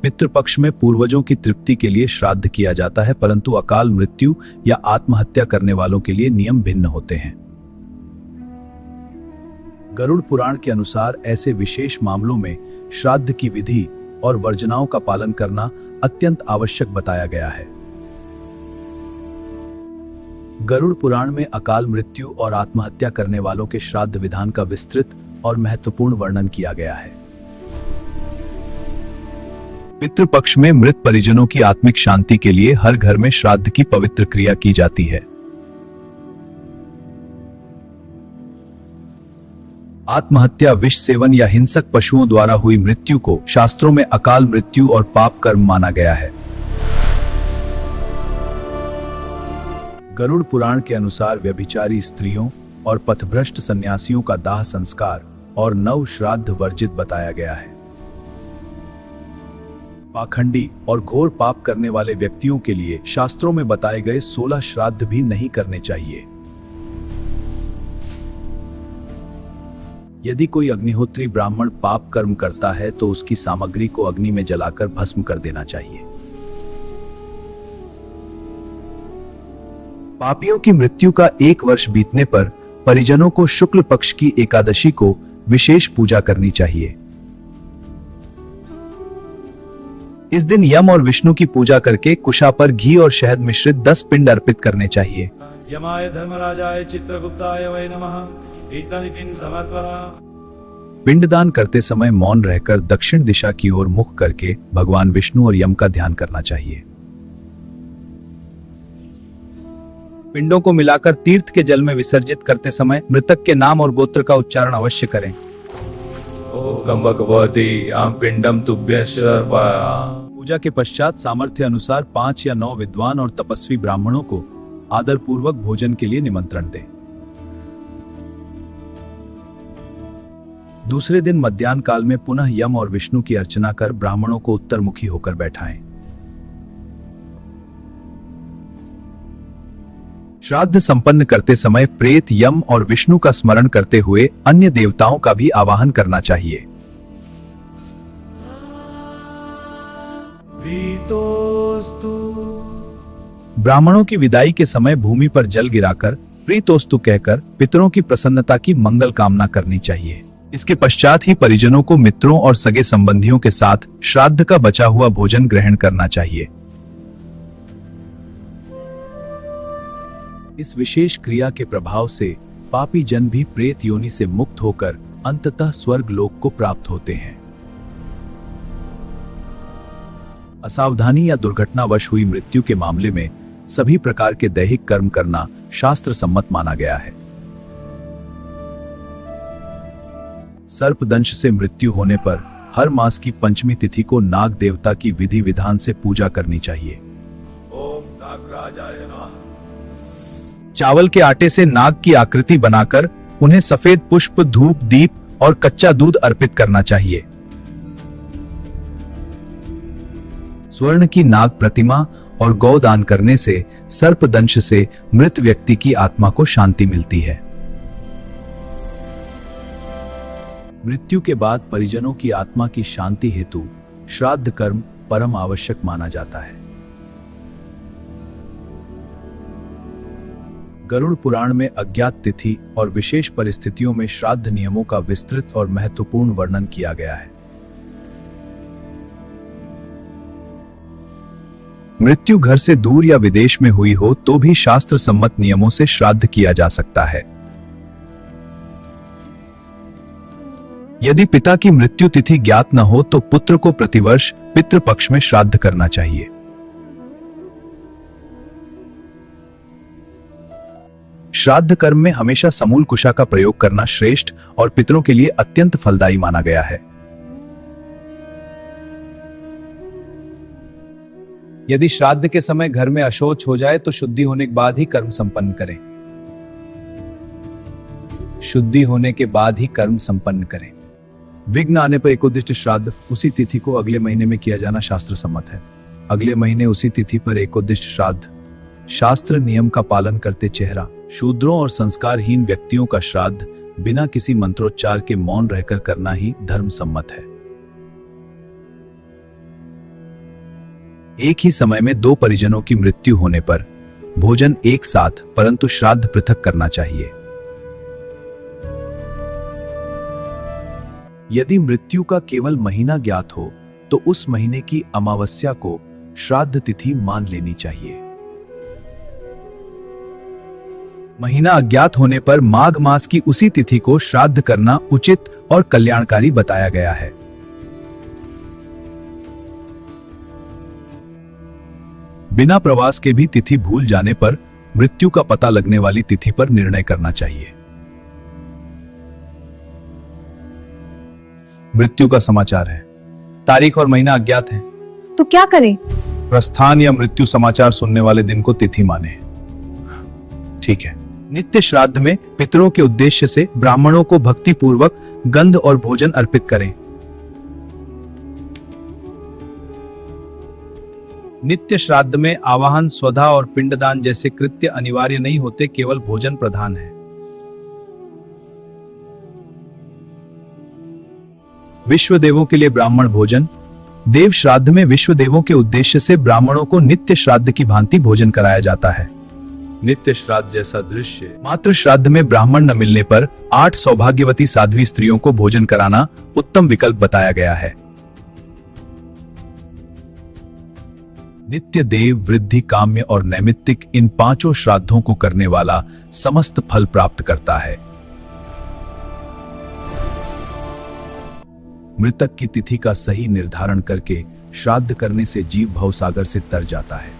पितृपक्ष में पूर्वजों की तृप्ति के लिए श्राद्ध किया जाता है, परंतु अकाल मृत्यु या आत्महत्या करने वालों के लिए नियम भिन्न होते हैं। गरुड़ पुराण के अनुसार ऐसे विशेष मामलों में श्राद्ध की विधि और वर्जनाओं का पालन करना अत्यंत आवश्यक बताया गया है। गरुड़ पुराण में अकाल मृत्यु और आत्महत्या करने वालों के श्राद्ध विधान का विस्तृत और महत्वपूर्ण वर्णन किया गया है। पितृपक्ष में मृत परिजनों की आत्मिक शांति के लिए हर घर में श्राद्ध की पवित्र क्रिया की जाती है। आत्महत्या, विष सेवन या हिंसक पशुओं द्वारा हुई मृत्यु को शास्त्रों में अकाल मृत्यु और पाप कर्म माना गया है। गरुड़ पुराण के अनुसार व्यभिचारी स्त्रियों और पथभ्रष्ट सन्यासियों का दाह संस्कार और नव श्राद्ध वर्जित बताया गया है। पाखंडी और घोर पाप करने वाले व्यक्तियों के लिए शास्त्रों में बताए गए 16 श्राद्ध भी नहीं करने चाहिए। यदि कोई अग्निहोत्री ब्राह्मण पाप कर्म करता है तो उसकी सामग्री को अग्नि में जलाकर भस्म कर देना चाहिए। पापियों की मृत्यु का 1 वर्ष बीतने पर परिजनों को शुक्ल पक्ष की एकादशी को विशेष पूजा करनी चाहिए। इस दिन यम और विष्णु की पूजा करके कुशा पर घी और शहद मिश्रित 10 पिंड अर्पित करने चाहिए। यमाय धर्मराजाय चित्रगुप्ताय वै नमः। पिंडदान करते समय मौन रहकर दक्षिण दिशा की ओर मुख करके भगवान विष्णु और यम का ध्यान करना चाहिए। पिंडों को मिलाकर तीर्थ के जल में विसर्जित करते समय मृतक के नाम और गोत्र का उच्चारण अवश्य करें। ओम भगवती आम पिंडम तुभ्यश्च अर्पयामि। पूजा के पश्चात सामर्थ्य अनुसार 5 या 9 विद्वान और तपस्वी ब्राह्मणों को आदर पूर्वक भोजन के लिए निमंत्रण दें। दूसरे दिन मध्याह्न काल में पुनः यम और विष्णु की अर्चना कर ब्राह्मणों को उत्तरमुखी होकर बैठाएं। श्राद्ध संपन्न करते समय प्रेत, यम और विष्णु का स्मरण करते हुए अन्य देवताओं का भी आवाहन करना चाहिए। ब्राह्मणों की विदाई के समय भूमि पर जल गिराकर प्रीतोस्तु कहकर पितरों की प्रसन्नता की मंगल कामना करनी चाहिए। इसके पश्चात ही परिजनों को मित्रों और सगे संबंधियों के साथ श्राद्ध का बचा हुआ भोजन ग्रहण करना चाहिए। इस विशेष क्रिया के प्रभाव से पापी जन भी प्रेत योनि से मुक्त होकर अंततः स्वर्ग लोक को प्राप्त होते हैं। असावधानी या दुर्घटनावश हुई मृत्यु के मामले में सभी प्रकार के दैहिक कर्म करना शास्त्र सम्मत माना गया है। सर्पदंश से मृत्यु होने पर हर मास की पंचमी तिथि को नाग देवता की विधि विधान से पूजा करनी चाहिए। ओम नागराजाय नमः। चावल के आटे से नाग की आकृति बनाकर उन्हें सफेद पुष्प, धूप, दीप और कच्चा दूध अर्पित करना चाहिए। स्वर्ण की नाग प्रतिमा और गौदान करने से सर्पदंश से मृत व्यक्ति की आत्मा को शांति मिलती है। मृत्यु के बाद परिजनों की आत्मा की शांति हेतु श्राद्ध कर्म परम आवश्यक माना जाता है। गरुड़ पुराण में अज्ञात तिथि और विशेष परिस्थितियों में श्राद्ध नियमों का विस्तृत और महत्वपूर्ण वर्णन किया गया है। मृत्यु घर से दूर या विदेश में हुई हो तो भी शास्त्र सम्मत नियमों से श्राद्ध किया जा सकता है। यदि पिता की मृत्यु तिथि ज्ञात न हो तो पुत्र को प्रतिवर्ष पितृपक्ष में श्राद्ध करना चाहिए। श्राद्ध कर्म में हमेशा समूल कुशा का प्रयोग करना श्रेष्ठ और पितरों के लिए अत्यंत फलदायी माना गया है। यदि श्राद्ध के समय घर में अशौच हो जाए तो शुद्धि होने के बाद ही कर्म संपन्न करें। शुद्धि होने के बाद ही कर्म संपन्न करें। विघ्न आने पर एकोदिष्ट श्राद्ध उसी तिथि को अगले महीने में किया जाना शास्त्र सम्मत है। अगले महीने उसी तिथि पर एकोदिष्ट श्राद्ध शास्त्र नियम का पालन करते चेहरा शूद्रों और संस्कारहीन व्यक्तियों का श्राद्ध बिना किसी मंत्रोच्चार के मौन रहकर करना ही धर्म सम्मत है। एक ही समय में दो परिजनों की मृत्यु होने पर भोजन एक साथ परंतु श्राद्ध पृथक करना चाहिए। यदि मृत्यु का केवल महीना ज्ञात हो तो उस महीने की अमावस्या को श्राद्ध तिथि मान लेनी चाहिए। महीना अज्ञात होने पर माघ मास की उसी तिथि को श्राद्ध करना उचित और कल्याणकारी बताया गया है। बिना प्रवास के भी तिथि भूल जाने पर मृत्यु का पता लगने वाली तिथि पर निर्णय करना चाहिए। मृत्यु का समाचार है, तारीख और महीना अज्ञात है, तो क्या करें? प्रस्थान या मृत्यु समाचार सुनने वाले दिन को तिथि माने। ठीक है। नित्य श्राद्ध में पितरों के उद्देश्य से ब्राह्मणों को भक्ति पूर्वक गंध और भोजन अर्पित करें। नित्य श्राद्ध में आवाहन, स्वधा और पिंडदान जैसे कृत्य अनिवार्य नहीं होते, केवल भोजन प्रधान है। विश्व देवों के लिए ब्राह्मण भोजन। देव श्राद्ध में विश्व देवों के उद्देश्य से ब्राह्मणों को नित्य श्राद्ध की भांति भोजन कराया जाता है। नित्य श्राद्ध जैसा दृश्य मात्र श्राद्ध में ब्राह्मण न मिलने पर 8 सौभाग्यवती साध्वी स्त्रियों को भोजन कराना उत्तम विकल्प बताया गया है। नित्य देव, वृद्धि, काम्य और नैमित्तिक इन 5 श्राद्धों को करने वाला समस्त फल प्राप्त करता है। मृतक की तिथि का सही निर्धारण करके श्राद्ध करने से जीव भवसागर से तर जाता है।